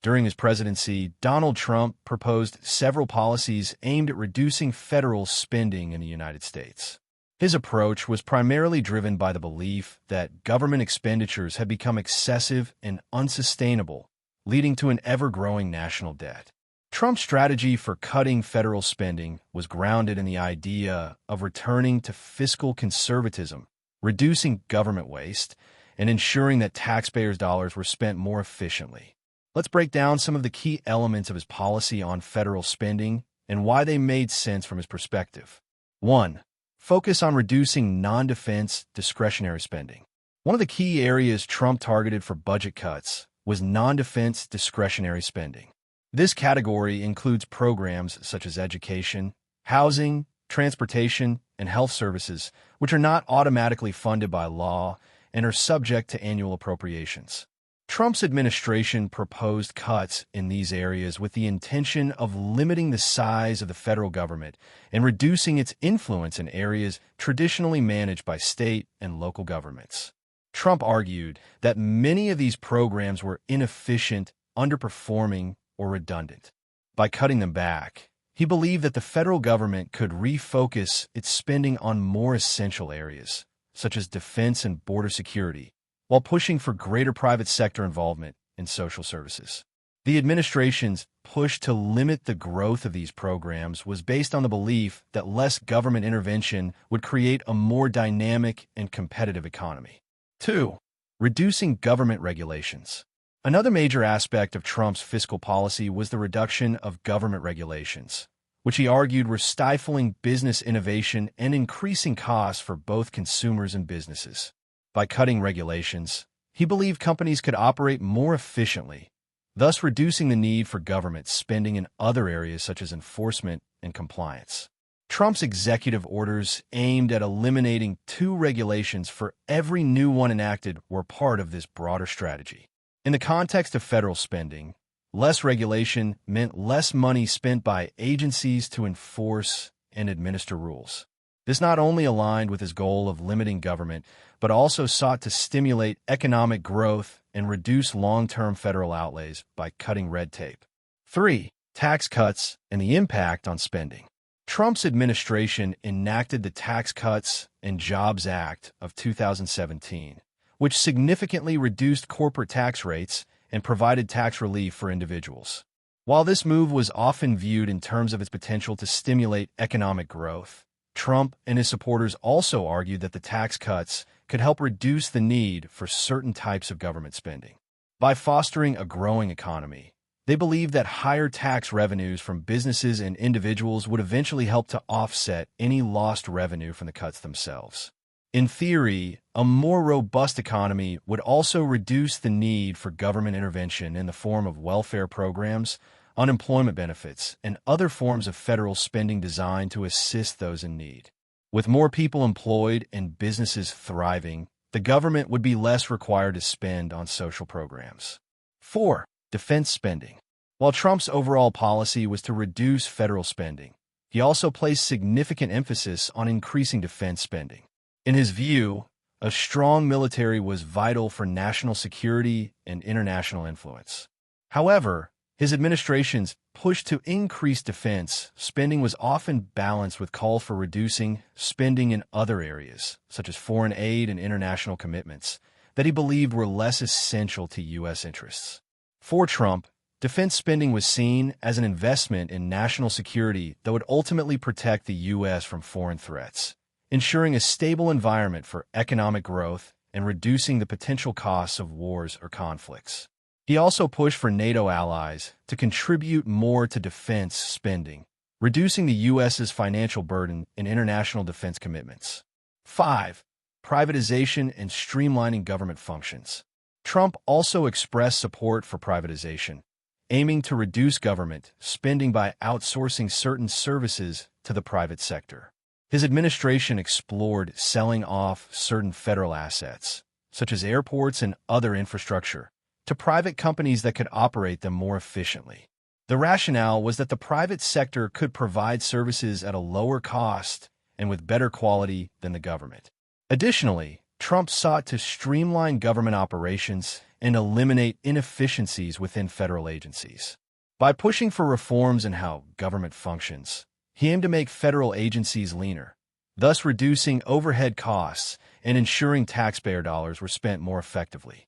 During his presidency, Donald Trump proposed several policies aimed at reducing federal spending in the United States. His approach was primarily driven by the belief that government expenditures had become excessive and unsustainable, leading to an ever-growing national debt. Trump's strategy for cutting federal spending was grounded in the idea of returning to fiscal conservatism, reducing government waste, and ensuring that taxpayers' dollars were spent more efficiently. Let's break down some of the key elements of his policy on federal spending and why they made sense from his perspective. 1. Focus on reducing non-defense discretionary spending. One of the key areas Trump targeted for budget cuts was non-defense discretionary spending. This category includes programs such as education, housing, transportation, and health services, which are not automatically funded by law and are subject to annual appropriations. Trump's administration proposed cuts in these areas with the intention of limiting the size of the federal government and reducing its influence in areas traditionally managed by state and local governments. Trump argued that many of these programs were inefficient, underperforming, or redundant. By cutting them back, he believed that the federal government could refocus its spending on more essential areas, such as defense and border security, while pushing for greater private sector involvement in social services. The administration's push to limit the growth of these programs was based on the belief that less government intervention would create a more dynamic and competitive economy. 2. Reducing government regulations. Another major aspect of Trump's fiscal policy was the reduction of government regulations, which he argued were stifling business innovation and increasing costs for both consumers and businesses. By cutting regulations, he believed companies could operate more efficiently, thus reducing the need for government spending in other areas such as enforcement and compliance. Trump's executive orders aimed at eliminating 2 regulations for every new one enacted were part of this broader strategy. In the context of federal spending, less regulation meant less money spent by agencies to enforce and administer rules. This not only aligned with his goal of limiting government, but also sought to stimulate economic growth and reduce long-term federal outlays by cutting red tape. 3. Tax cuts and the impact on spending. Trump's administration enacted the Tax Cuts and Jobs Act of 2017, which significantly reduced corporate tax rates and provided tax relief for individuals. While this move was often viewed in terms of its potential to stimulate economic growth, Trump and his supporters also argued that the tax cuts could help reduce the need for certain types of government spending. By fostering a growing economy, they believed that higher tax revenues from businesses and individuals would eventually help to offset any lost revenue from the cuts themselves. In theory, a more robust economy would also reduce the need for government intervention in the form of welfare programs, unemployment benefits, and other forms of federal spending designed to assist those in need. With more people employed and businesses thriving, the government would be less required to spend on social programs. 4. Defense spending. While Trump's overall policy was to reduce federal spending, he also placed significant emphasis on increasing defense spending. In his view, a strong military was vital for national security and international influence. However, his administration's push to increase defense spending was often balanced with calls for reducing spending in other areas, such as foreign aid and international commitments, that he believed were less essential to U.S. interests. For Trump, defense spending was seen as an investment in national security that would ultimately protect the U.S. from foreign threats, ensuring a stable environment for economic growth and reducing the potential costs of wars or conflicts. He also pushed for NATO allies to contribute more to defense spending, reducing the U.S.'s financial burden in international defense commitments. 5. Privatization and streamlining government functions. Trump also expressed support for privatization, aiming to reduce government spending by outsourcing certain services to the private sector. His administration explored selling off certain federal assets, such as airports and other infrastructure, to private companies that could operate them more efficiently. The rationale was that the private sector could provide services at a lower cost and with better quality than the government. Additionally, Trump sought to streamline government operations and eliminate inefficiencies within federal agencies. By pushing for reforms in how government functions, he aimed to make federal agencies leaner, thus reducing overhead costs and ensuring taxpayer dollars were spent more effectively.